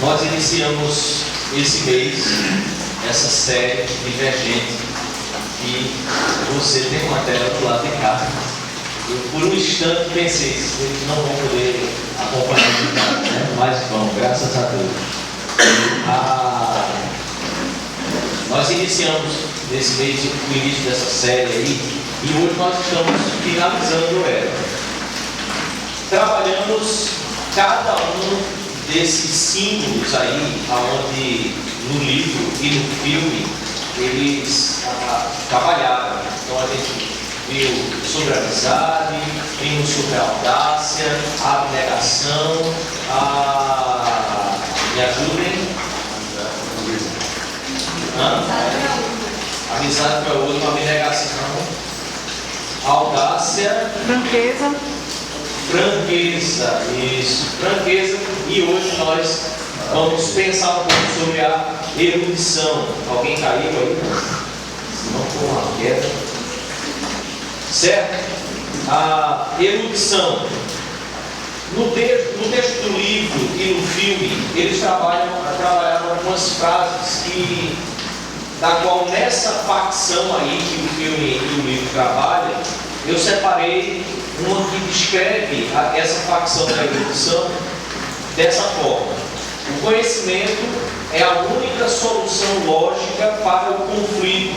Nós iniciamos esse mês essa série Divergente e você tem uma tela do lado de cá. Eu por um instante pensei, eles não vão poder acompanhar de cá, né? Mas vão, graças a Deus. Nós iniciamos nesse mês o início dessa série aí e hoje nós estamos finalizando ela. Trabalhamos cada um desses símbolos aí, aonde no livro e no filme eles trabalharam. Então a gente viu sobre a amizade, vimos sobre a audácia, a abnegação, me ajudem? Amizade para o outro, abnegação, audácia, franqueza, isso, franqueza. E hoje nós vamos pensar um pouco sobre a erudição. Alguém caiu aí? Se não for uma queda. Certo? A erudição. No texto do livro e no filme, eles trabalharam algumas frases da qual nessa facção aí que o filme e o livro trabalham, eu separei uma que descreve essa facção da erudição dessa forma: o conhecimento é a única solução lógica para o conflito.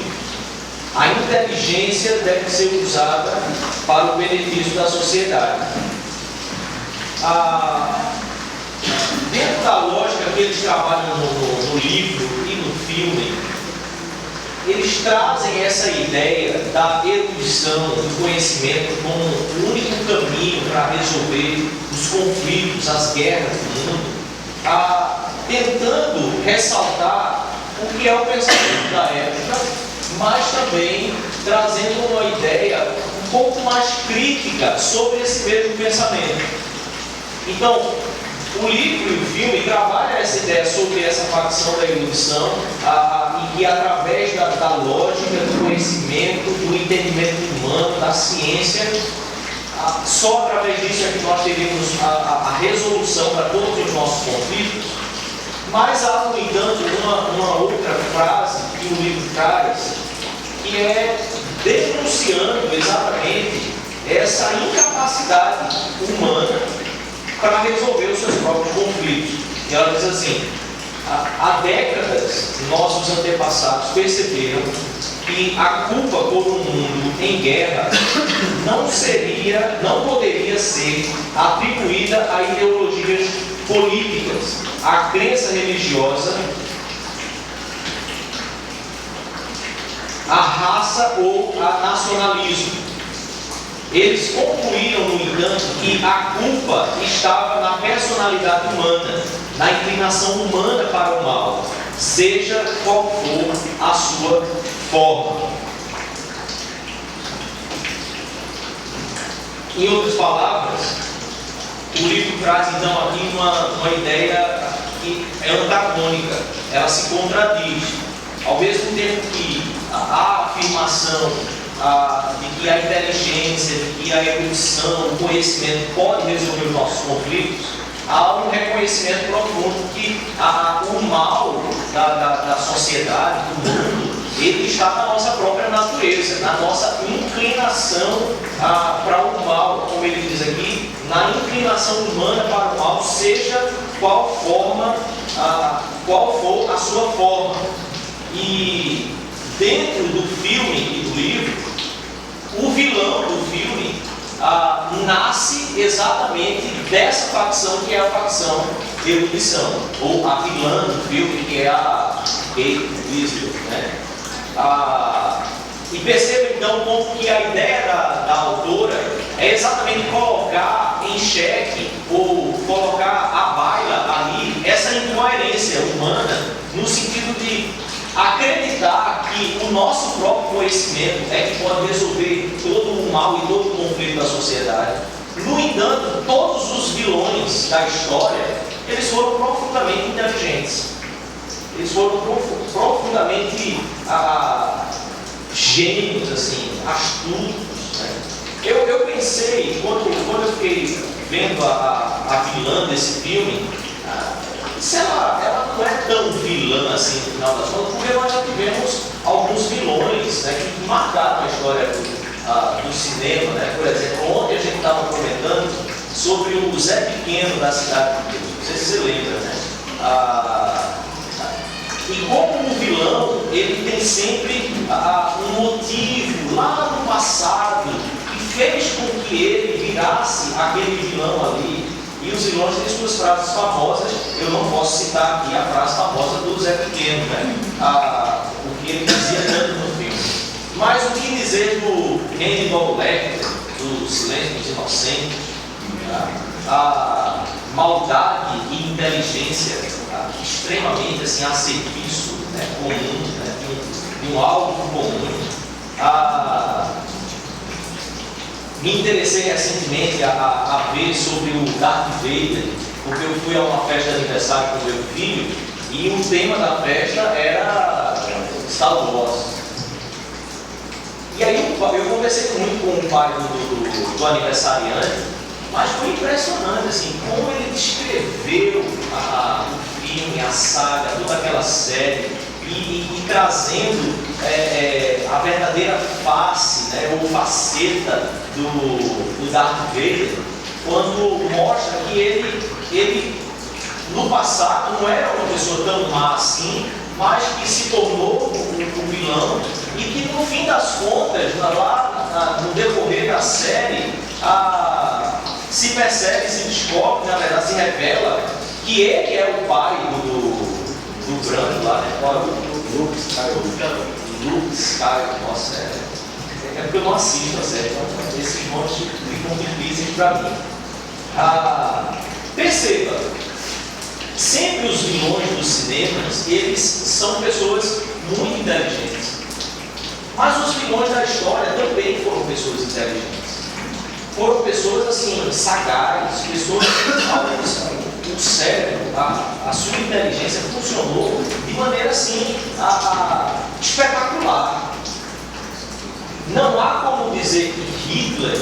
A inteligência deve ser usada para o benefício da sociedade. Dentro da lógica que eles trabalham no livro e no filme, eles trazem essa ideia da erudição, do conhecimento como o único caminho para resolver os conflitos, as guerras do mundo, tentando ressaltar o que é o pensamento da época, mas também trazendo uma ideia um pouco mais crítica sobre esse mesmo pensamento. Então, o livro e o filme trabalham essa ideia sobre essa facção da erudição e que através da lógica, do conhecimento, do entendimento humano, da ciência, só através disso é que nós teríamos a resolução para todos os nossos conflitos. Mas há, no entanto, uma outra frase que o livro traz, que é denunciando exatamente essa incapacidade humana para resolver os seus próprios conflitos. E ela diz assim: há décadas nossos antepassados perceberam que a culpa por um mundo em guerra não poderia ser atribuída a ideologias políticas, à crença religiosa, à raça ou a nacionalismo. Eles concluíram, no entanto, que a culpa estava na personalidade humana, na inclinação humana para o mal, seja qual for a sua forma. Em outras palavras, o livro traz então aqui uma ideia que é antagônica, ela se contradiz. Ao mesmo tempo que a afirmação de que a inteligência, de que a erudição, o conhecimento pode resolver os nossos conflitos, há um reconhecimento profundo que o mal da sociedade, do mundo, ele está na nossa própria natureza, na nossa inclinação para o mal, como ele diz aqui, na inclinação humana para o mal, seja qual for a sua forma. E dentro do filme e do livro, o vilão do filme nasce exatamente dessa facção que é a facção erudição, ou a vilã do filme, que é a Kate Winslet, né? E perceba então como que a ideia da autora é exatamente colocar em xeque ou colocar à baila ali essa incoerência humana, no sentido de acreditar que o nosso próprio conhecimento é que pode resolver todo o mal e todo o conflito da sociedade. No entanto, todos os vilões da história, eles foram profundamente inteligentes. Eles foram profundamente gênios, assim, astutos, né? Eu pensei, quando eu fiquei vendo a vilã desse filme, se ela não é tão vilã assim no final das contas, porque nós já tivemos alguns vilões, né, que marcaram a história do cinema, né? Por exemplo, ontem a gente estava comentando sobre o Zé Pequeno da Cidade de Deus, não sei se você lembra, né? E como o vilão, ele tem sempre um motivo lá no passado que fez com que ele virasse aquele vilão ali. E os vilões têm suas frases famosas. Eu não posso citar aqui a frase famosa do Zé Pequeno, né? O que ele dizia tanto no filme. Mas o que dizer do Hannibal Lecter, do Silêncio dos Inocentes, a maldade e inteligência extremamente assim, a serviço, né, comum, né, de um algo comum. Me interessei recentemente a ver sobre o Darth Vader, porque eu fui a uma festa de aniversário com meu filho e o tema da festa era Star Wars. E aí eu conversei muito com o pai do aniversariante, mas foi impressionante assim, como ele descreveu o filme, a saga, toda aquela série, e trazendo a verdadeira face, né, ou faceta do Darth Vader, quando mostra que ele no passado não era uma pessoa tão má assim, mas que se tornou um vilão, e que no fim das contas, lá no decorrer da série, se percebe, se descobre, na verdade se revela que ele é o pai do branco lá, né? Luke Skywalker, nossa, é porque eu não assisto a série, então esses montes ficam difíceis para mim. Perceba, sempre os vilões dos cinemas, eles são pessoas muito inteligentes. Mas os vilões da história também foram pessoas inteligentes. Foram pessoas assim, sagazes, pessoas que o cérebro, a sua inteligência funcionou de maneira assim espetacular. Não há como dizer que Hitler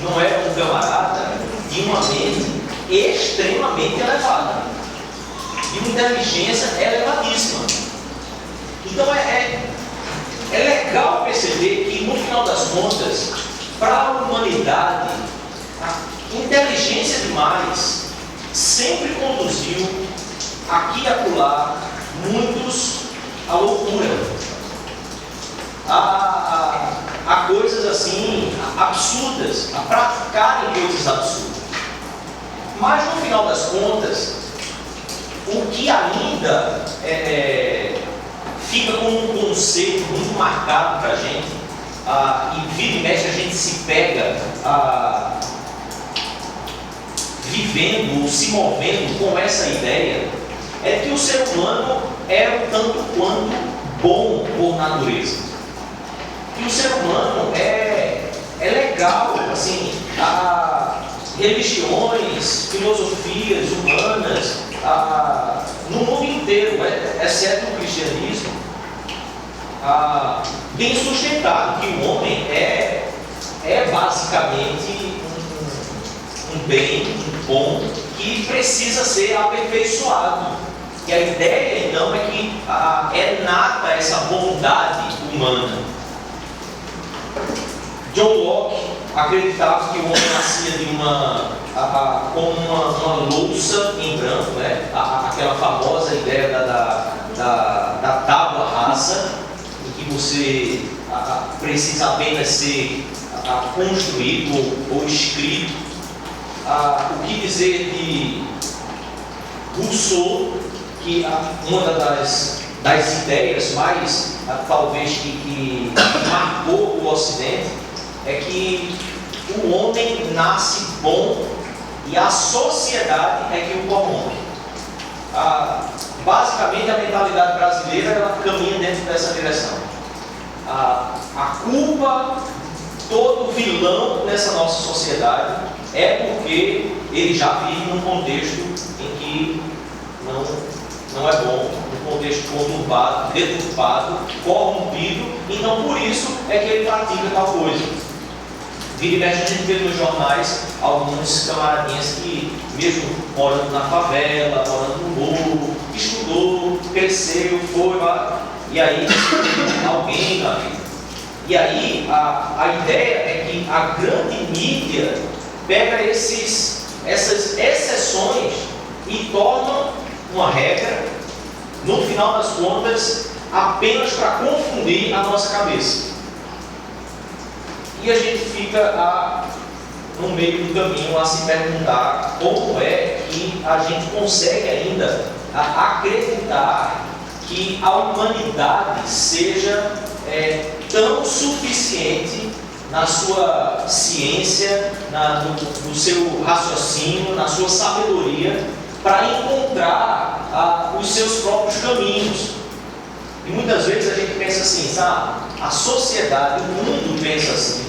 não era um camarada de uma mente extremamente elevada, de uma inteligência elevadíssima. Então é legal perceber que no final das contas, para a humanidade, a inteligência demais sempre conduziu aqui e acolá muitos à loucura, a coisas assim absurdas, a praticarem coisas absurdas. Mas no final das contas, o que ainda fica como um conceito muito marcado para a gente, e vira e mexe a gente se pega vivendo ou se movendo com essa ideia, é que o ser humano é um tanto quanto bom por natureza. Que o ser humano é legal, assim, religiões, filosofias humanas, no mundo inteiro, exceto o cristianismo, bem sustentado que o homem é basicamente um bem, um bom, que precisa ser aperfeiçoado. E a ideia então é que é nata essa bondade humana. John Locke acreditava que o homem nascia de com uma louça em branco, né? Aquela famosa ideia da tábua rasa, em que você precisa apenas ser construído ou escrito. O que dizer de Rousseau, que uma das ideias mais, talvez, que marcou o Ocidente, é que o homem nasce bom e a sociedade é que o corrompe. Basicamente, a mentalidade brasileira ela caminha dentro dessa direção. A culpa, todo vilão nessa nossa sociedade é porque ele já vive num contexto em que não é bom, num contexto conturbado, deturpado, corrompido, então por isso é que ele pratica tal coisa. Vira e mexe, a gente vê nos jornais alguns camaradinhas que, mesmo morando na favela, morando no morro, estudou, cresceu, foi lá, e aí alguém na vida. E aí a ideia é que a grande mídia pega essas exceções e torna uma regra, no final das contas, apenas para confundir a nossa cabeça. E a gente fica no meio do caminho a se perguntar como é que a gente consegue ainda acreditar que a humanidade seja tão suficiente na sua ciência, no seu raciocínio, na sua sabedoria, para encontrar os seus próprios caminhos. E muitas vezes a gente pensa assim, sabe? A sociedade, o mundo pensa assim,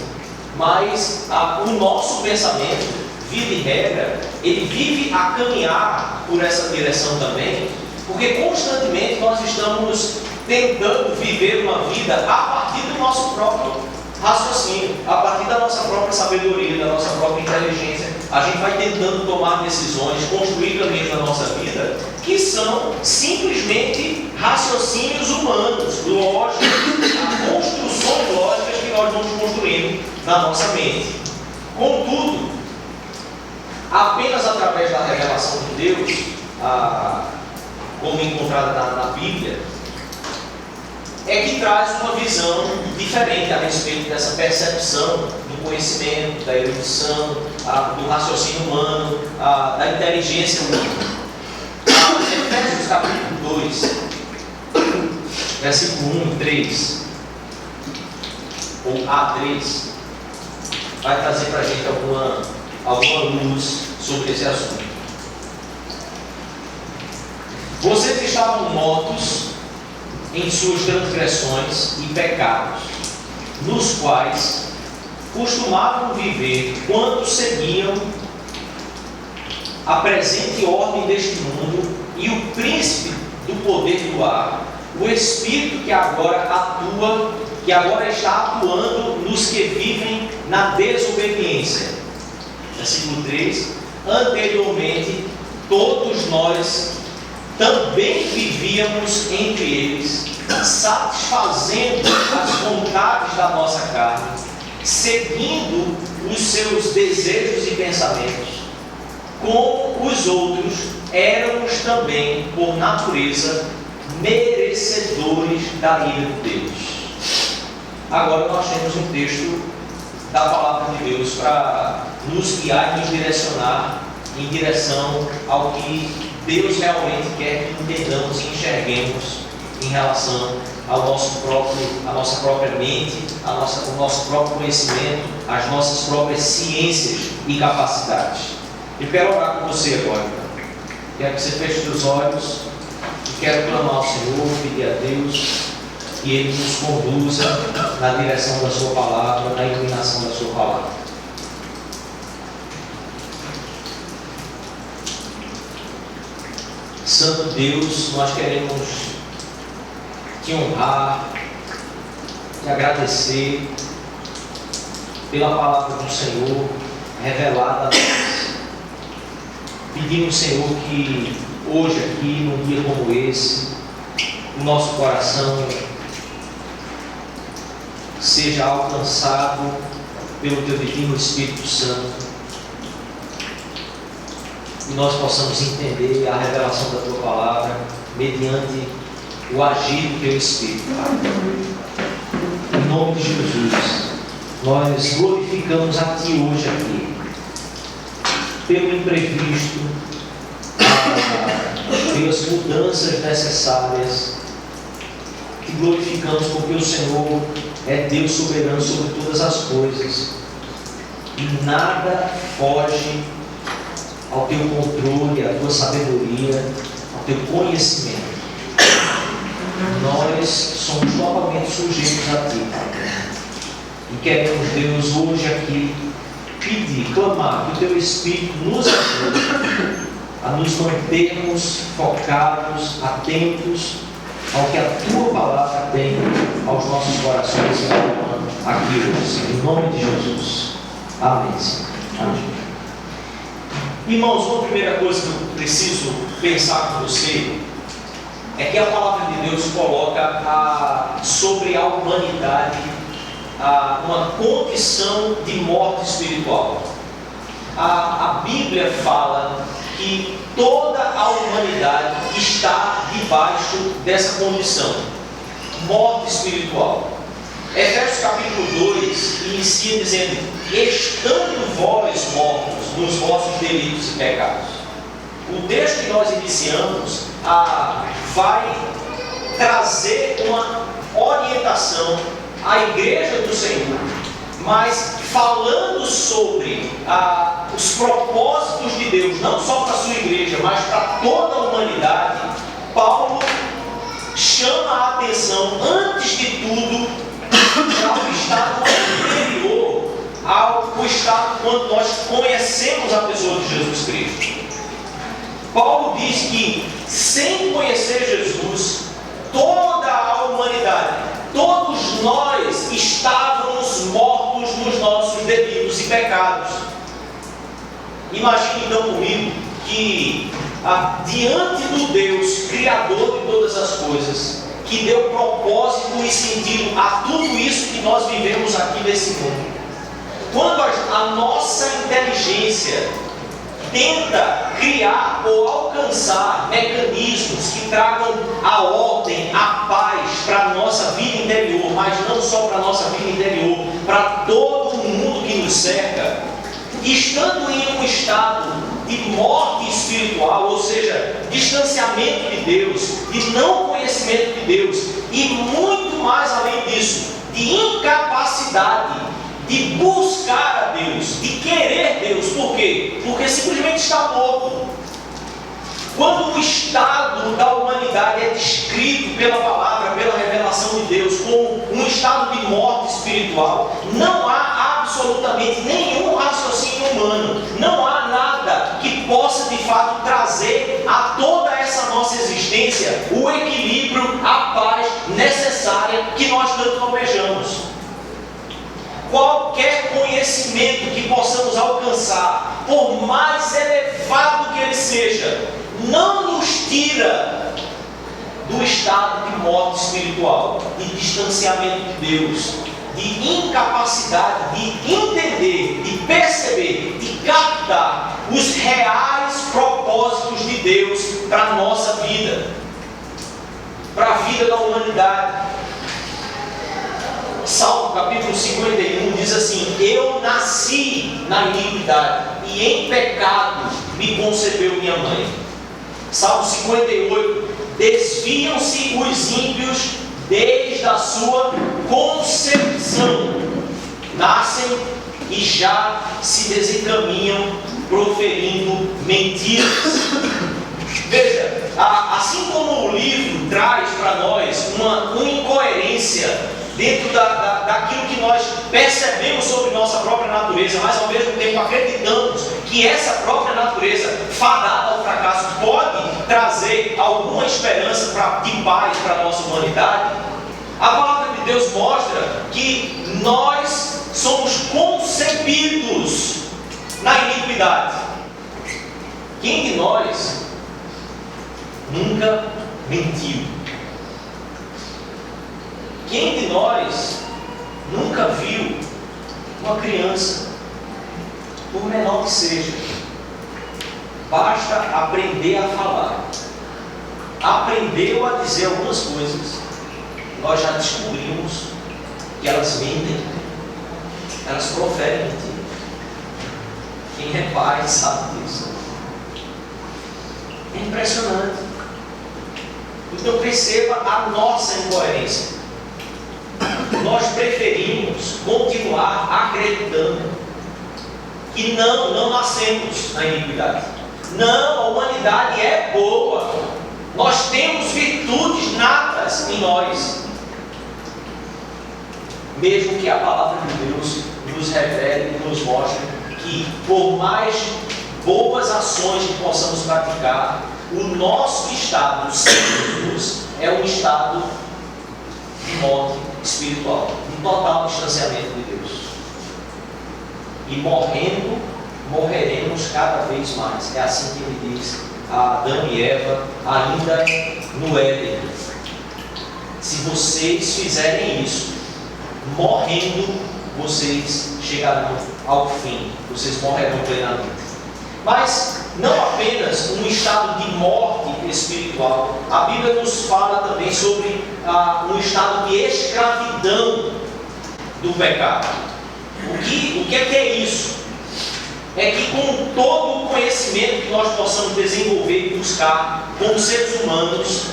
mas o nosso pensamento, via de regra, ele vive a caminhar por essa direção também, porque constantemente nós estamos tentando viver uma vida a partir do nosso próprio raciocínio, a partir da nossa própria sabedoria, da nossa própria inteligência. A gente vai tentando tomar decisões, construir caminhos na nossa vida que são simplesmente raciocínios humanos, lógicas, construções lógicas que nós vamos construindo na nossa mente. Contudo, apenas através da revelação de Deus, como encontrada na Bíblia, é que traz uma visão diferente a respeito dessa percepção do conhecimento, da erudição, do raciocínio humano, da inteligência humana. Efésios capítulo 2, versículo 1 e 3, ou A3, vai trazer para a gente alguma luz sobre esse assunto. Vocês estavam mortos em suas transgressões e pecados, nos quais costumavam viver quando seguiam a presente ordem deste mundo e o príncipe do poder do ar, o espírito que agora está atuando nos que vivem na desobediência. Versículo 3: anteriormente todos nós também vivíamos entre eles, satisfazendo as vontades da nossa carne, seguindo os seus desejos e pensamentos. Como os outros, éramos também, por natureza, merecedores da ira de Deus. Agora nós temos um texto da palavra de Deus para nos guiar e nos direcionar em direção ao que Deus realmente quer que entendamos e enxerguemos em relação ao à nossa própria mente, o nosso próprio conhecimento, as nossas próprias ciências e capacidades. Eu quero orar com você agora. Quero que você feche os olhos e quero clamar ao Senhor, pedir a Deus que Ele nos conduza na direção da Sua palavra, na iluminação da Sua palavra. Santo Deus, nós queremos Te honrar, Te agradecer pela palavra do Senhor revelada a nós. Pedimos, Senhor, que hoje aqui, num dia como esse, o nosso coração seja alcançado pelo Teu Divino Espírito Santo e nós possamos entender a revelação da Tua palavra mediante o agir do Teu Espírito. Em nome de Jesus, nós glorificamos a Ti hoje aqui, pelo imprevisto, pelas mudanças necessárias. Te glorificamos porque o Senhor é Deus soberano sobre todas as coisas e nada foge ao Teu controle, à Tua sabedoria, ao Teu conhecimento. Nós somos totalmente sujeitos a Ti, e queremos, Deus, hoje aqui pedir, clamar que o Teu Espírito nos ajude a nos mantermos focados, atentos ao que a Tua palavra tem aos nossos corações aqui hoje. Em nome de Jesus. Amém, Senhor. Amém. Irmãos, uma primeira coisa que eu preciso pensar com você é que a palavra de Deus coloca sobre a humanidade uma condição de morte espiritual. A Bíblia fala que toda a humanidade está debaixo dessa condição, morte espiritual. Efésios capítulo 2 inicia dizendo: estando vós mortos nos vossos delitos e pecados. O texto que nós iniciamos vai trazer uma orientação à igreja do Senhor, mas falando sobre os propósitos de Deus, não só para a sua igreja, mas para toda a humanidade. Paulo chama a atenção, antes de tudo, para o estado anterior ao estado quando nós conhecemos a pessoa de Jesus Cristo. Paulo diz que, sem conhecer Jesus, toda a humanidade, todos nós estávamos mortos nos nossos delitos e pecados. Imagine então comigo que, diante do Deus, Criador de todas as coisas, que deu propósito e sentido a tudo isso que nós vivemos aqui nesse mundo, quando a nossa inteligência tenta criar ou alcançar mecanismos que tragam a ordem, a paz para a nossa vida interior, mas não só para a nossa vida interior, para todo o mundo que nos cerca, estando em um estado de morte espiritual, ou seja, distanciamento de Deus, de não conhecimento de Deus, e muito mais além disso, de incapacidade de buscar a Deus, de querer Deus. Por quê? Porque simplesmente está morto. Quando o estado da humanidade é descrito pela palavra, pela revelação de Deus, como um estado de morte espiritual, não há absolutamente nenhum raciocínio humano, não há nada que possa de fato trazer a toda essa nossa existência o equilíbrio, a paz necessária que nós tanto almejamos. Qualquer conhecimento que possamos alcançar, por mais elevado que ele seja, não nos tira do estado de morte espiritual, de distanciamento de Deus, de incapacidade de entender, de perceber, de captar os reais propósitos de Deus para a nossa vida, para a vida da humanidade. Salmo capítulo 51 diz assim: eu nasci na iniquidade e em pecado me concebeu minha mãe. Salmo 58: desviam-se os ímpios desde a sua concepção, nascem e já se desencaminham proferindo mentiras. Veja, assim como o livro traz para nós uma incoerência dentro daquilo que nós percebemos sobre nossa própria natureza, mas ao mesmo tempo acreditamos que essa própria natureza, fadada ao fracasso, pode trazer alguma esperança de paz para a nossa humanidade. A palavra de Deus mostra que nós somos concebidos na iniquidade. Quem de nós nunca mentiu? Quem de nós nunca viu uma criança, por menor que seja, basta aprender a falar, aprendeu a dizer algumas coisas, nós já descobrimos que elas mentem, elas proferem mentira. Quem é pai sabe disso. É impressionante. Então perceba a nossa incoerência. Nós preferimos continuar acreditando que não nascemos na iniquidade. Não, a humanidade é boa. Nós temos virtudes natas em nós. Mesmo que a palavra de Deus nos revele e nos mostre que, por mais boas ações que possamos praticar, o nosso estado sem Jesus é um estado de morte espiritual, de total distanciamento de Deus. e morrendo, morreremos cada vez mais. É assim que ele diz a Adão e Eva, ainda no Éden. Se vocês fizerem isso, morrendo, vocês chegarão ao fim, vocês morrerão plenamente. Mas não apenas um estado de morte espiritual, a Bíblia nos fala também sobre um estado de escravidão do pecado. O que é isso? É que com todo o conhecimento que nós possamos desenvolver e buscar como seres humanos,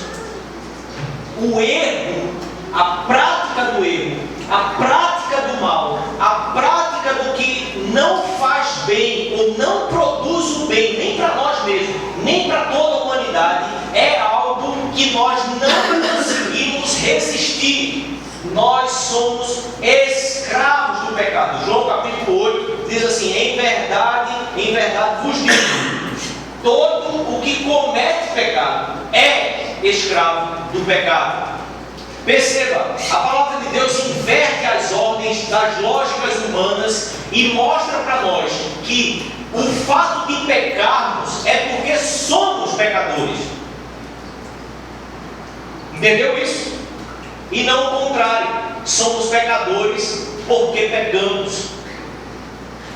o erro, a prática do erro, a prática do mal, a prática do que não faz bem ou não produz o bem, nem para nós mesmos, nem para toda a humanidade, é algo que nós não conseguimos resistir. Nós somos escravos do pecado. João capítulo 8 diz assim: em verdade vos digo, todo o que comete pecado é escravo do pecado. Perceba, a palavra de Deus inverte as ordens das lógicas humanas e mostra para nós que o fato de pecarmos é porque somos pecadores. Entendeu isso? E não o contrário, somos pecadores porque pecamos.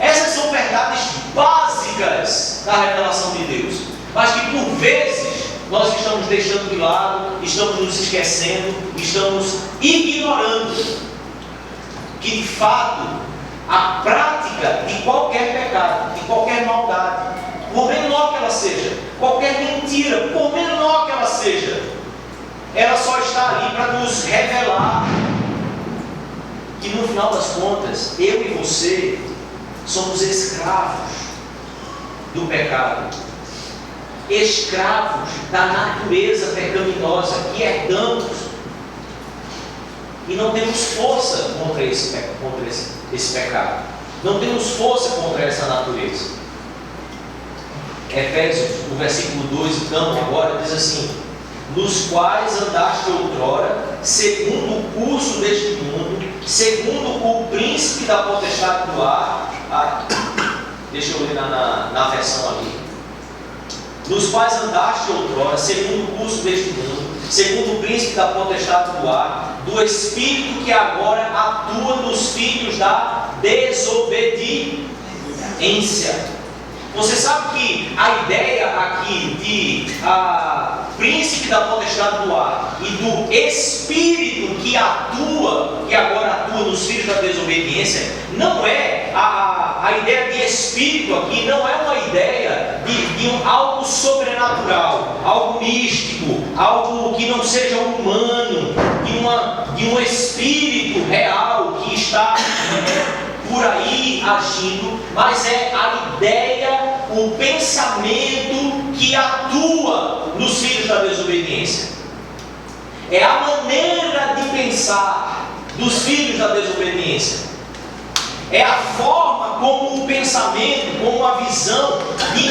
Essas são verdades básicas da revelação de Deus, mas que por vezes nós estamos deixando de lado, estamos nos esquecendo, estamos ignorando que de fato a prática de qualquer pecado, de qualquer maldade, por menor que ela seja, qualquer mentira, por menor que ela seja, ela só está ali para nos revelar que no final das contas, eu e você somos escravos do pecado, escravos da natureza pecaminosa que herdamos, e não temos força contra esse pecado, não temos força contra essa natureza. Efésios, o versículo 2, então, agora diz assim: nos quais andaste outrora, segundo o curso deste mundo, segundo o príncipe da potestade do ar. Deixa eu ler na versão ali. Nos quais andaste outrora, segundo o curso deste mundo, segundo o príncipe da potestade do ar, do espírito que agora atua nos filhos da desobediência. Você sabe que a ideia aqui de príncipe da potestade do ar e do espírito que agora atua nos filhos da desobediência, não é a ideia de espírito aqui, não é uma ideia de algo sobrenatural, algo místico, algo que não seja humano, de um espírito real que está por aí agindo, mas é a ideia, o pensamento que atua nos filhos da desobediência. É a maneira de pensar dos filhos da desobediência. É a forma como o pensamento, como a visão que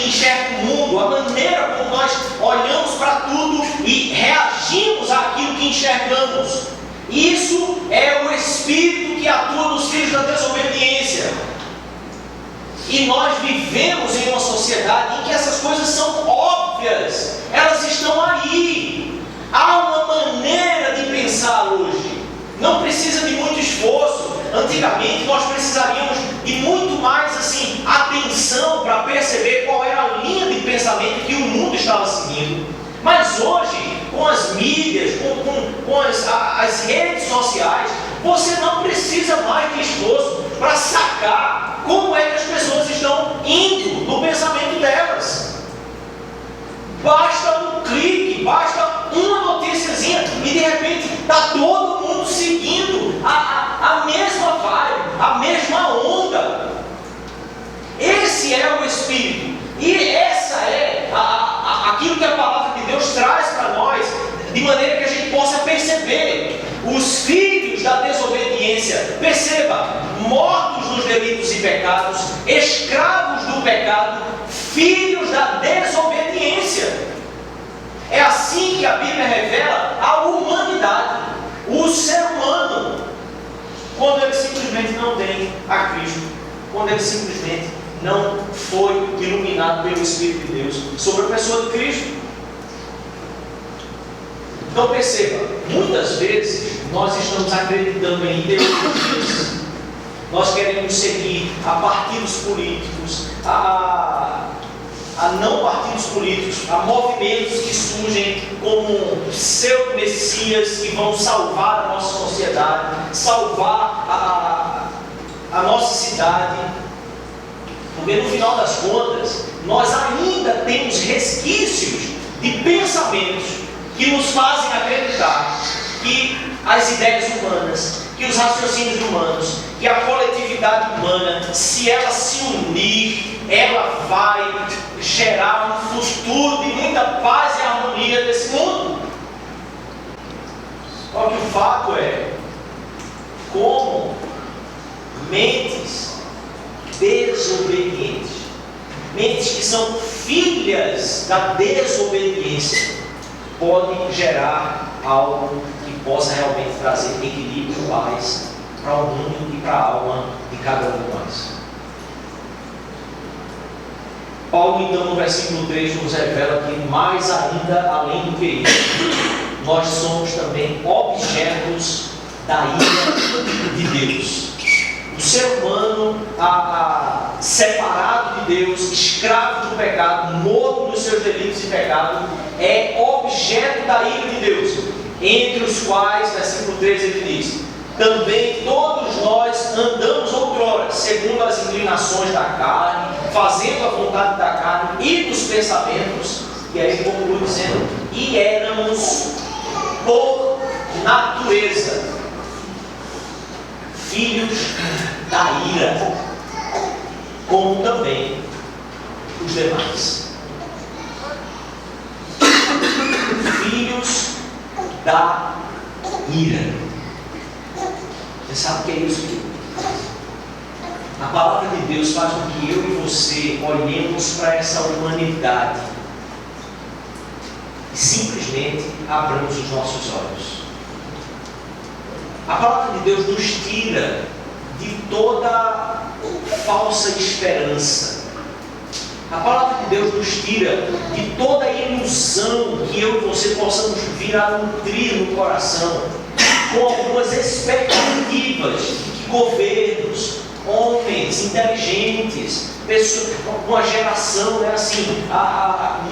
enxerga o mundo, a maneira como nós olhamos para tudo e reagimos àquilo que enxergamos. Isso é o espírito que atua nos filhos da desobediência. E nós vivemos em uma sociedade em que essas coisas são óbvias, elas estão aí. Há uma maneira de pensar hoje, não precisa de muito esforço. Antigamente nós precisaríamos de muito mais atenção para perceber qual era a linha de pensamento que o mundo estava seguindo. Mas hoje, com as mídias, com as redes sociais, você não precisa mais de esforço para sacar como é que as pessoas estão indo no pensamento delas. Basta um clique, basta uma noticiazinha e de repente está todo mundo seguindo a mesma vibe, a mesma onda. Esse é o Espírito. E essa é aquilo que a palavra de Deus traz para nós, de maneira que a gente possa perceber. Os filhos da desobediência, perceba, mortos nos delitos e pecados, escravos do pecado, filhos da desobediência. É assim que a Bíblia revela a humanidade, o ser humano, quando ele simplesmente não tem a Cristo quando ele simplesmente não foi iluminado pelo Espírito de Deus sobre a pessoa de Cristo. Então perceba, muitas vezes nós estamos acreditando em ideologias, nós queremos seguir a partidos políticos, a não partidos políticos, a movimentos que surgem como pseudo-messias que vão salvar a nossa sociedade, salvar a nossa cidade, porque no final das contas nós ainda temos resquícios de pensamentos que nos fazem acreditar que as ideias humanas, que os raciocínios humanos, que a coletividade humana, se ela se unir, ela vai gerar um futuro de muita paz e harmonia desse mundo. Só que o fato é, como mentes desobedientes, mentes que são filhas da desobediência, podem gerar algo que possa realmente trazer equilíbrio e paz para o mundo e para a alma de cada um de nós. Paulo, então, no versículo 3, nos revela que mais ainda, além do que isso, nós somos também objetos da ira de Deus. O ser humano, separado de Deus, escravo do pecado, morto nos seus delitos e pecados, é objeto da ira de Deus, entre os quais, versículo 13, ele diz: também todos nós andamos outrora, segundo as inclinações da carne, fazendo a vontade da carne e dos pensamentos, e aí ele conclui dizendo: e éramos por natureza filhos da ira, como também os demais. Filhos da ira. Você sabe o que é isso aqui? A palavra de Deus faz com que eu e você olhemos para essa humanidade e simplesmente abramos os nossos olhos. A palavra de Deus nos tira de toda falsa esperança. A palavra de Deus nos tira de toda ilusão que eu e você possamos vir a nutrir no coração, com algumas expectativas de que governos, homens inteligentes, pessoas, uma geração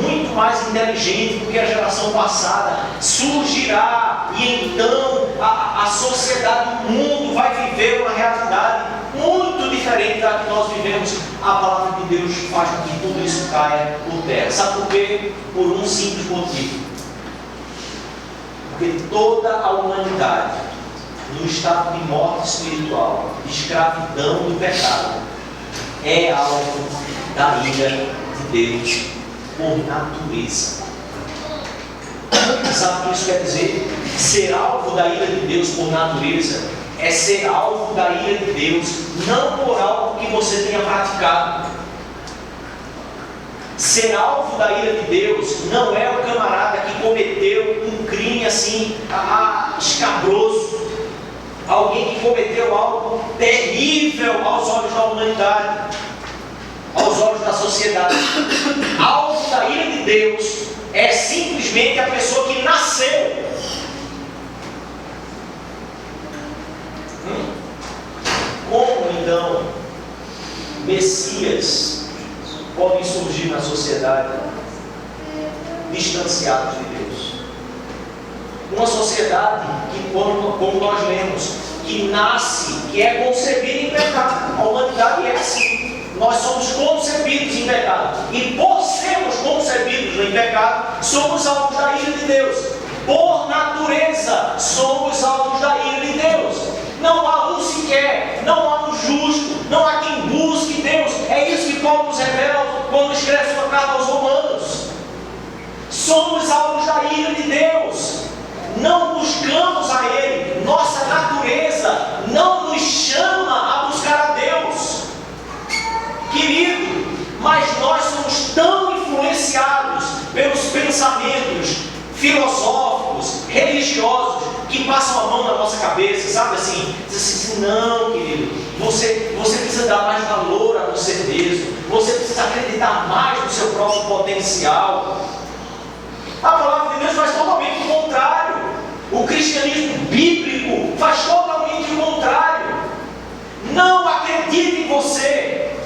muito mais inteligente do que a geração passada surgirá, e então a sociedade, o mundo vai viver uma realidade muito diferente da que nós vivemos. A palavra de Deus faz com que tudo isso caia por terra. Sabe por quê? Por um simples motivo: porque toda a humanidade, no estado de morte espiritual, de escravidão do pecado, é alvo da ira de Deus por natureza. Sabe o que isso quer dizer? Ser alvo da ira de Deus por natureza é ser alvo da ira de Deus não por algo que você tenha praticado. Ser alvo da ira de Deus não é o camarada que cometeu um crime assim escabroso, alguém que cometeu algo terrível aos olhos da humanidade, aos olhos da sociedade. Alvo da ira de Deus é simplesmente a pessoa que nasceu. Como então Messias podem surgir na sociedade distanciados de Deus? Uma sociedade que, como nós lemos, que nasce, que é concebida em pecado. A humanidade é assim. Nós somos concebidos em pecado. E por sermos concebidos em pecado, somos alvos da ira de Deus. Por natureza, somos alvos da ira de Deus. Não há um sequer, não há um justo, não há quem busque Deus. É isso que Paulo nos revela quando escreve sua carta aos Romanos. Somos alvos da ira de Deus. Não buscamos a Ele. Nossa natureza não nos chama a buscar a Deus, querido. Mas nós somos tão influenciados pelos pensamentos filosóficos, religiosos, que passam a mão na nossa cabeça, sabe assim? Diz assim, não, querido, você precisa dar mais valor a você mesmo, você precisa acreditar mais no seu próprio potencial. A palavra de Deus faz totalmente o contrário. O cristianismo bíblico faz totalmente o contrário. Não acredite em você.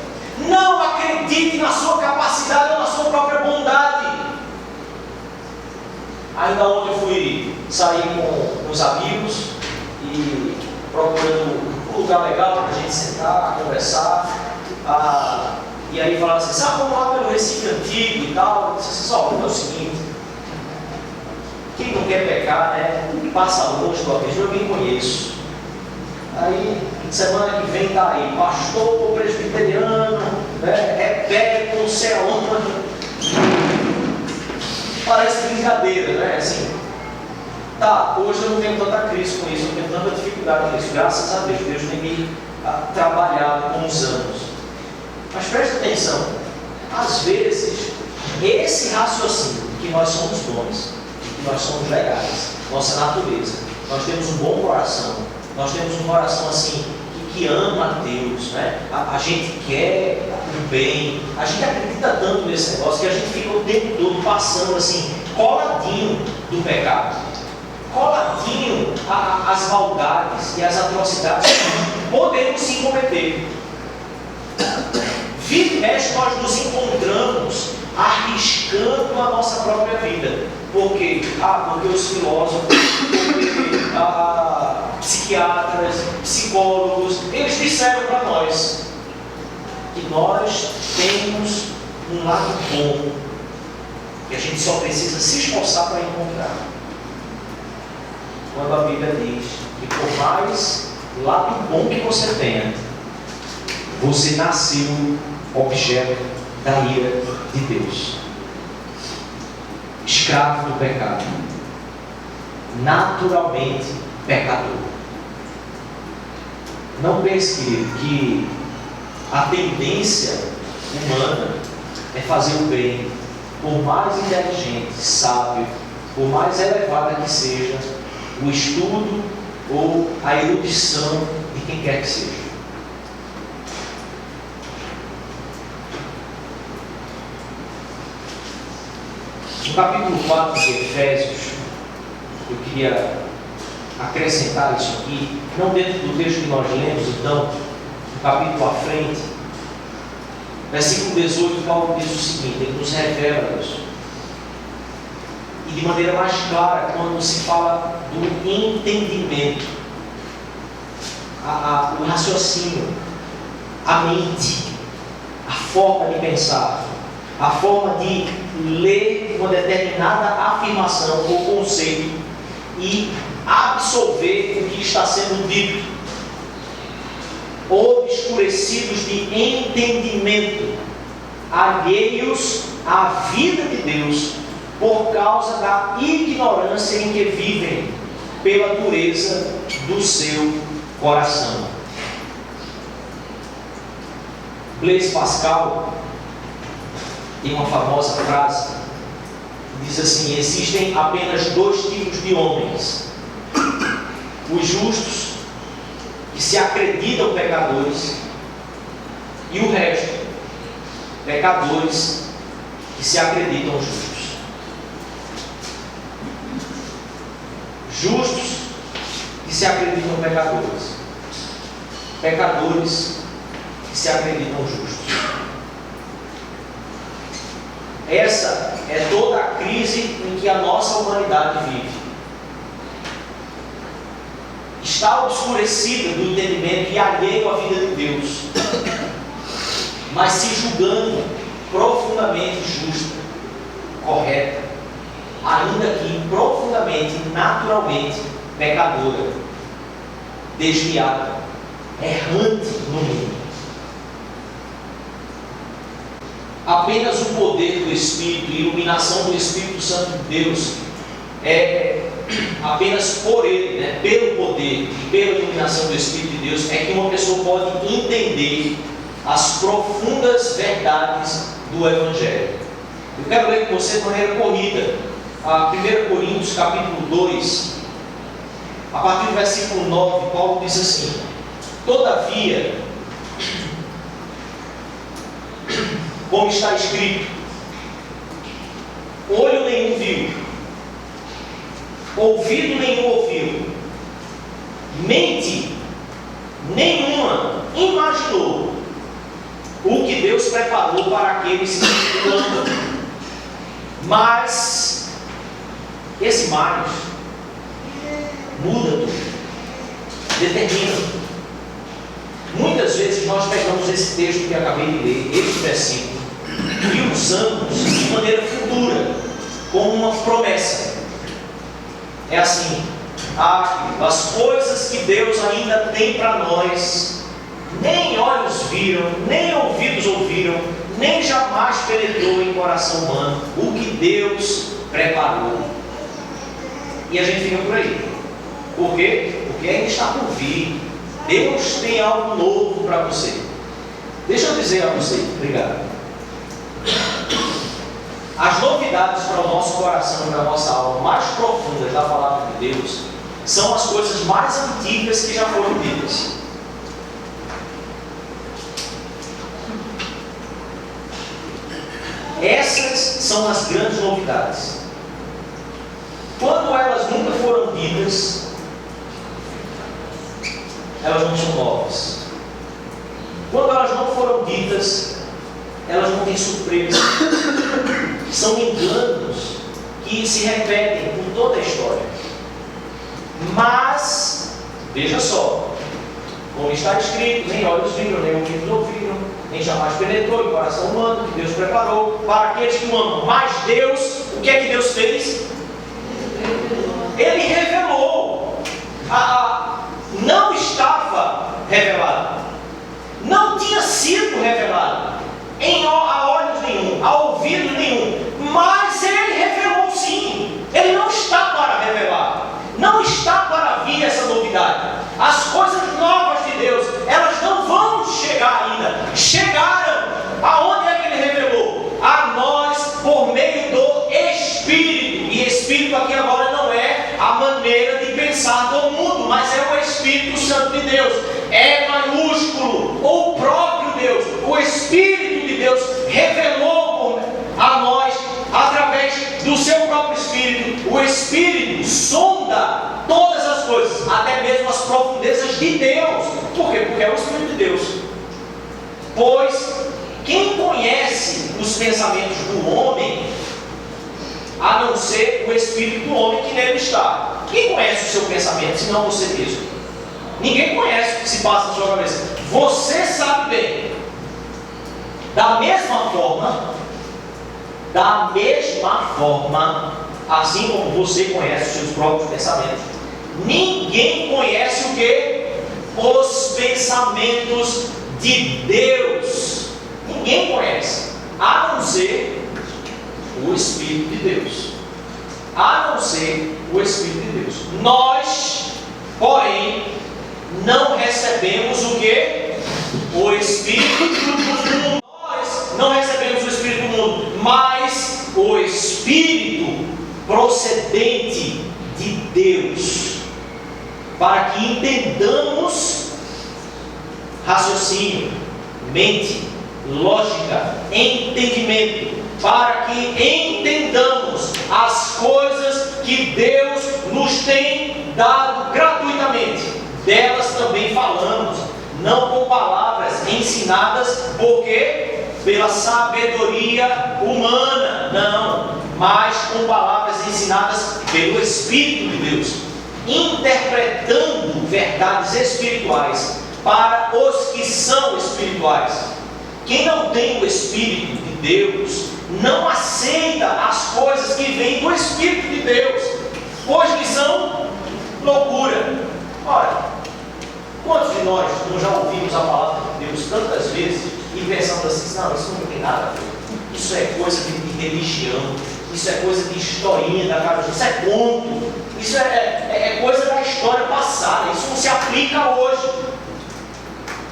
Não acredite na sua capacidade ou na sua própria bondade. Ainda ontem eu fui sair com os amigos e procurando um lugar legal para a gente sentar, conversar. E aí falaram assim, sabe, vamos lá pelo Recife Antigo e tal. Eu disse assim, só, é o seguinte, quem não quer pecar, né, passa longe do abismo, eu nem conheço. Aí, semana que vem tá aí, pastor presbiteriano, né, é pé com céu. Parece brincadeira, né? Assim, tá, hoje eu não tenho tanta crise com isso, eu tenho tanta dificuldade com isso, graças a Deus, Deus tem me trabalhado com os anos. Mas preste atenção, às vezes, esse raciocínio que nós somos bons, que nós somos legais, nossa natureza, nós temos um bom coração, nós temos um coração assim, que ama a Deus, né? A gente quer o bem, a gente acredita tanto nesse negócio que a gente fica o tempo todo passando assim, coladinho do pecado, coladinho às maldades e às atrocidades que podemos sim cometer. Vira e mexe, nós nos encontramos arriscando a nossa própria vida. Por quê? Porque os filósofos, porque psiquiatras, psicólogos, eles disseram para nós que nós temos um lado bom, que a gente só precisa se esforçar para encontrar. Quando a Bíblia diz que por mais lado bom que você tenha, você nasceu objeto da ira de Deus, escravo do pecado, naturalmente pecador. Não pense, querido, que a tendência humana é fazer o bem, por mais inteligente, sábio, por mais elevada que seja o estudo ou a erudição de quem quer que seja. No capítulo 4 de Efésios, eu queria acrescentar isso aqui, não dentro do texto que nós lemos, então, no capítulo à frente, versículo 18, Paulo diz o seguinte, ele nos revela isso. E de maneira mais clara, quando se fala do entendimento, o raciocínio, a mente, a forma de pensar, a forma de ler uma determinada afirmação ou conceito e absorver o que está sendo dito, obscurecidos de entendimento, alheios à vida de Deus, por causa da ignorância em que vivem, pela dureza do seu coração. Blaise Pascal tem uma famosa frase que diz assim: existem apenas dois tipos de homens: os justos, que se acreditam pecadores, e o resto, pecadores que se acreditam justos. Justos que se acreditam pecadores, pecadores que se acreditam justos. Essa é toda a crise em que a nossa humanidade vive. Está obscurecida do entendimento e alheio à vida de Deus, mas se julgando profundamente justa, correta, ainda que profundamente, naturalmente pecadora, desviada, errante no mundo. Apenas o poder do Espírito e iluminação do Espírito Santo de Deus, apenas por Ele, né, pelo poder e pela iluminação do Espírito de Deus, é que uma pessoa pode entender as profundas verdades do Evangelho. Eu quero ler com você de maneira corrida, a 1 Coríntios capítulo 2, a partir do versículo 9, Paulo diz assim: todavia, como está escrito, olho nenhum viu, ouvido nenhum ouviu, mente nenhuma imaginou o que Deus preparou para aqueles que o amam. Mas esse mais muda tudo, determina. Muitas vezes nós pegamos esse texto que eu acabei de ler, este versículo, e usamos de maneira futura, como uma promessa. É assim: as coisas que Deus ainda tem para nós, nem olhos viram, nem ouvidos ouviram, nem jamais penetrou em coração humano o que Deus preparou. E a gente fica por aí. Por quê? Porque ainda está por vir. Deus tem algo novo para você. Deixa eu dizer a você, obrigado. As novidades para o nosso coração e para a nossa alma mais profundas da palavra de Deus são as coisas mais antigas que já foram ditas. Essas são as grandes novidades. Quando elas nunca foram ditas, elas não são novas. Quando elas não foram ditas, elas não têm surpresa. São enganos que se repetem por toda a história. Mas, veja só, como está escrito, nem olhos viram, nem ouvidos ouviram, nem jamais penetrou em coração humano, que Deus preparou para aqueles que o amam. Mas Deus, o que é que Deus fez? Ele revelou. Não estava revelado, não tinha sido revelado a olhos nenhum, a ouvido nenhum, mas Ele revelou sim. Ele não está para revelar, não está para vir essa novidade. As coisas novas de Deus, elas não vão chegar ainda. Chegaram. Aonde é que Ele revelou? A nós por meio do Espírito. E Espírito aqui agora não é a maneira de pensar do mundo, mas é o Espírito Santo de Deus. É maiúsculo, o próprio Deus, o Espírito de Deus revelou a nós através do seu próprio Espírito. O Espírito sonda todas as coisas, até mesmo as profundezas de Deus. Por quê? Porque é o Espírito de Deus. Pois quem conhece os pensamentos do homem, a não ser o Espírito do homem que nele está? Quem conhece o seu pensamento, senão você mesmo? Ninguém conhece o que se passa na sua cabeça. Você sabe bem. Da mesma forma, assim como você conhece os seus próprios pensamentos, ninguém conhece o que? Os pensamentos de Deus. Ninguém conhece, a não ser o Espírito de Deus. A não ser o Espírito de Deus. Nós, porém, não recebemos o que? O Espírito do mundo. Nós não recebemos o Espírito do mundo, mas o Espírito procedente de Deus, para que entendamos raciocínio, mente, lógica, entendimento, para que entendamos as coisas que Deus nos tem dado gratuitamente. Delas também falamos, não com palavras ensinadas, porque pela sabedoria humana, não, mas com palavras ensinadas pelo Espírito de Deus, interpretando verdades espirituais para os que são espirituais. Quem não tem o Espírito de Deus não aceita as coisas que vêm do Espírito de Deus, pois lhe são loucura. Ora, quantos de nós não já ouvimos a palavra de Deus tantas vezes e pensamos assim: não, isso não tem nada a ver, isso é coisa de religião, isso é coisa de historinha da cara, isso é conto, isso é coisa da história passada, isso não se aplica hoje.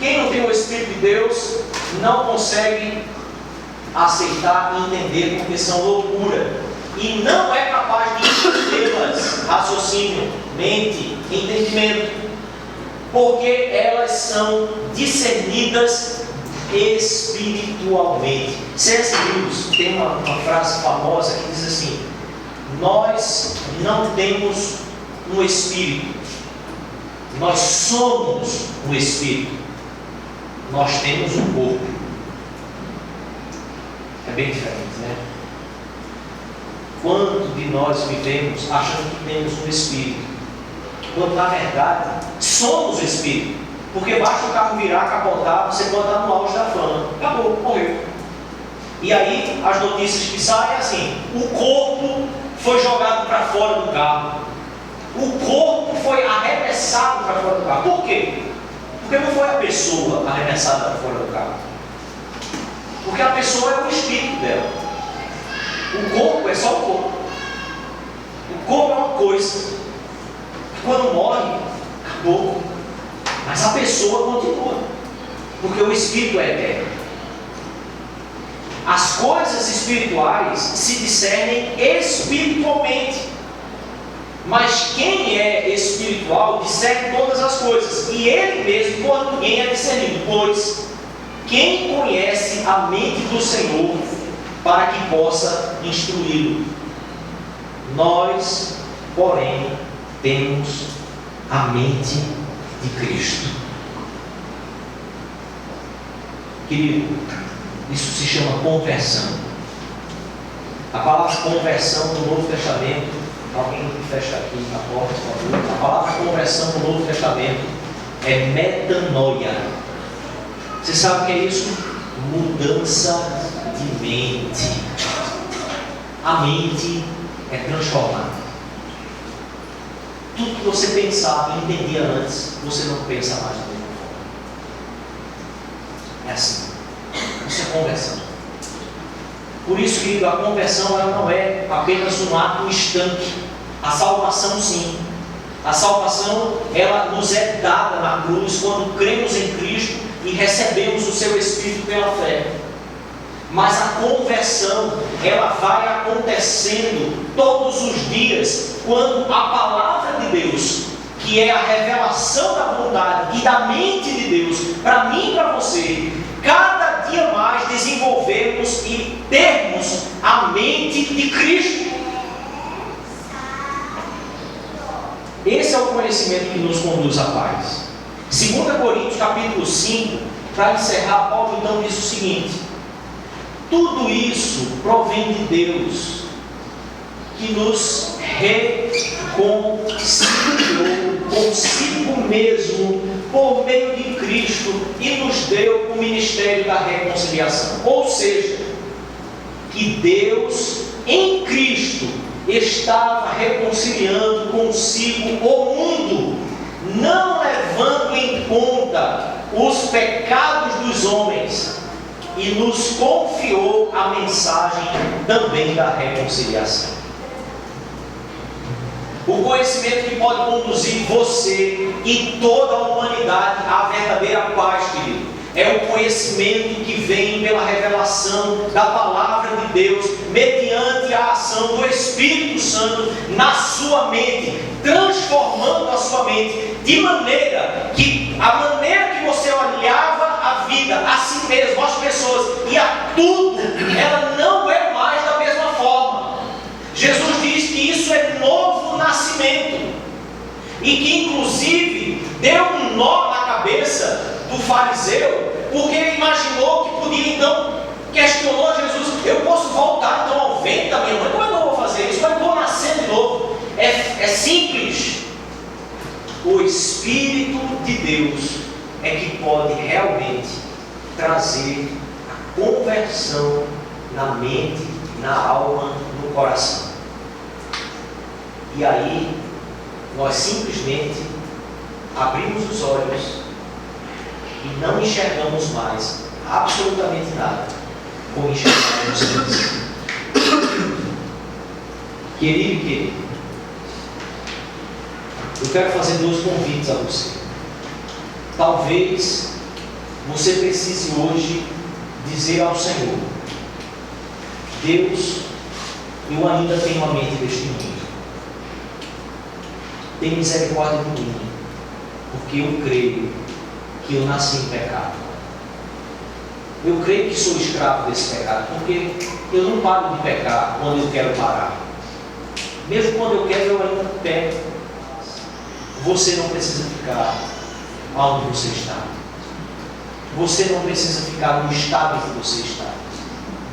Quem não tem o Espírito de Deus não consegue aceitar e entender, porque são loucura. e não é capaz de entendê-las, raciocínio, mente, entendimento, porque elas são discernidas espiritualmente. C.S. Lewis tem uma frase famosa que diz assim: nós não temos um espírito, nós somos um espírito, nós temos um corpo. É bem diferente, né? Quanto de nós vivemos achando que temos um espírito, quando na verdade somos o espírito? Porque basta o carro virar, capotar, você pode estar no auge da fama, acabou, morreu. E aí as notícias que saem é assim: o corpo foi jogado para fora do carro, o corpo foi arremessado para fora do carro. Por quê? Porque não foi a pessoa arremessada para fora do carro, porque a pessoa é o espírito dela. O corpo é só o corpo. O corpo é uma coisa, quando morre, acabou. Mas a pessoa continua, porque o espírito é eterno. As coisas espirituais se discernem espiritualmente, mas quem é espiritual discerne todas as coisas, e ele mesmo por ninguém é discernido, pois quem conhece a mente do Senhor para que possa instruí-lo? Nós, porém, temos a mente de Cristo. Querido, isso se chama conversão. A palavra conversão no Novo Testamento, alguém fecha aqui a porta, por favor. A palavra conversão no Novo Testamento é metanoia. Você sabe o que é isso? Mudança de mente. A mente é transformada. Tudo que você pensava e entendia antes, você não pensa mais da mesma forma. É assim. Isso é conversão. Por isso, querido, a conversão ela não é apenas um ato instante. A salvação, sim. A salvação, ela nos é dada na cruz quando cremos em Cristo e recebemos o seu Espírito pela fé. Mas a conversão, ela vai acontecendo todos os dias, quando a palavra de Deus, que é a revelação da vontade e da mente de Deus, para mim e para você, cada dia mais desenvolvemos e termos a mente de Cristo. Esse é o conhecimento que nos conduz à paz. 2 Coríntios capítulo 5, para encerrar, Paulo então diz o seguinte: tudo isso provém de Deus, que nos reconciliou consigo mesmo por meio de Cristo e nos deu o ministério da reconciliação. Ou seja, que Deus em Cristo estava reconciliando consigo o mundo, não levando em conta os pecados dos homens, e nos confiou a mensagem também da reconciliação. O conhecimento que pode conduzir você e toda a humanidade à verdadeira paz, querido, é o conhecimento que vem pela revelação da palavra de Deus, mediante a ação do Espírito Santo na sua mente, transformando a sua mente, de maneira que a maneira que você olhava a vida, a si mesmo, às pessoas e a tudo, ela não é mais da mesma forma. Jesus diz que isso é novo nascimento, e que inclusive deu um nó na cabeça do fariseu, porque ele imaginou que podia, então, questionou Jesus: eu posso voltar então ao ventre da minha mãe? Como é que eu vou fazer isso? Como é que eu vou nascer de novo? É simples. O Espírito de Deus é que pode realmente trazer a conversão na mente, na alma, no coração. E aí, nós simplesmente abrimos os olhos e não enxergamos mais absolutamente nada como enxergamos antes. Querido e querido, eu quero fazer dois convites a você. Talvez você precise hoje dizer ao Senhor: Deus, eu ainda tenho a mente deste mundo. Tem misericórdia de mim, porque eu creio que eu nasci em pecado. Eu creio que sou escravo desse pecado, porque eu não paro de pecar quando eu quero parar. Mesmo quando eu quero, eu ainda peco. Você não precisa ficar onde você está. Você não precisa ficar no estado em que você está.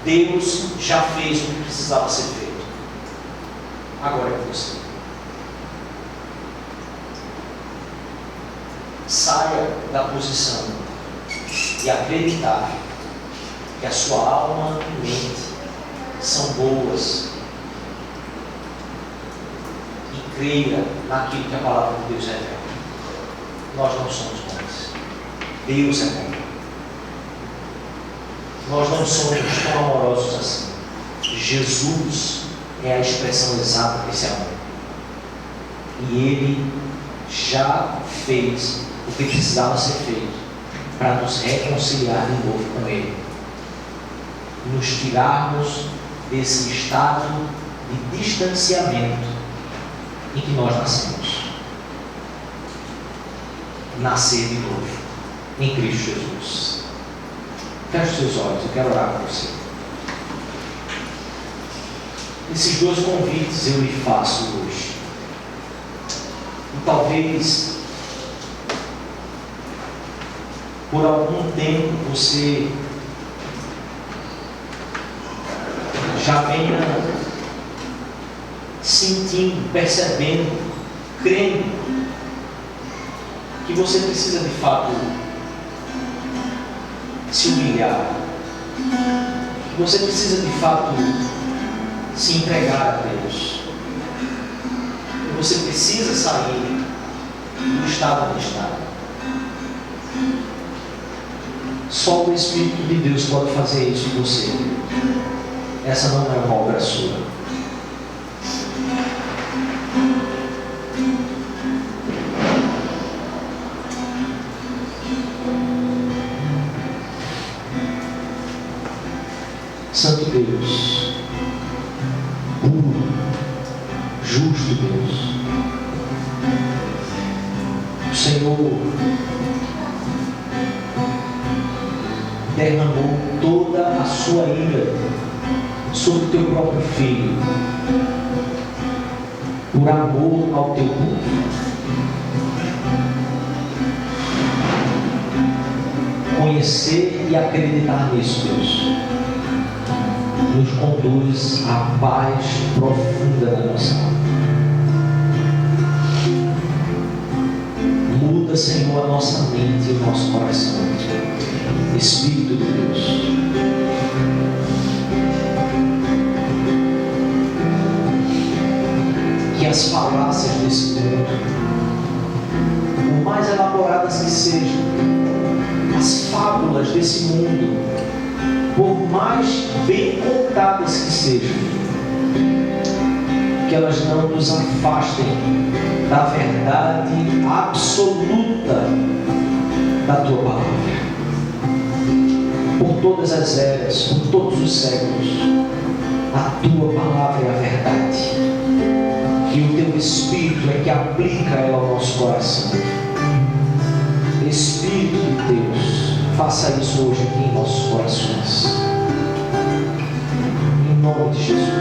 Deus já fez o que precisava ser feito. Agora é você. Saia da posição de acreditar que a sua alma e mente são boas e creia naquilo que a palavra de Deus revela. Nós não somos bons. Deus é bom. Nós não somos tão amorosos assim. Jesus é a expressão exata desse amor. E Ele já fez o que precisava ser feito para nos reconciliar de novo com Ele. Nos tirarmos desse estado de distanciamento em que nós nascemos. Nascer de novo em Cristo Jesus. Feche seus olhos, eu quero orar por você. Esses dois convites eu lhe faço hoje. E talvez por algum tempo você já venha sentindo, percebendo, crendo que você precisa de fato se humilhar, que você precisa de fato se entregar a Deus, que você precisa sair do estado onde está. Só o Espírito de Deus pode fazer isso em você. Essa não é uma obra sua. Santo Deus, puro, justo Deus, o Senhor derramou toda a sua ira sobre o teu próprio Filho, por amor ao teu povo. Conhecer e acreditar nisso, Deus, nos conduz à paz profunda da nossa alma. Muda, Senhor, a nossa mente e o nosso coração. Espírito de Deus, que as falácias desse mundo, por mais elaboradas que sejam, as fábulas desse mundo, por mais bem contadas que sejam, que elas não nos afastem da verdade absoluta da Tua Palavra. Por todas as eras, por todos os séculos, a Tua Palavra é a verdade. E o Teu Espírito é que aplica ela ao nosso coração. Espírito de Deus, faça isso hoje aqui em nossos corações. Em nome de Jesus.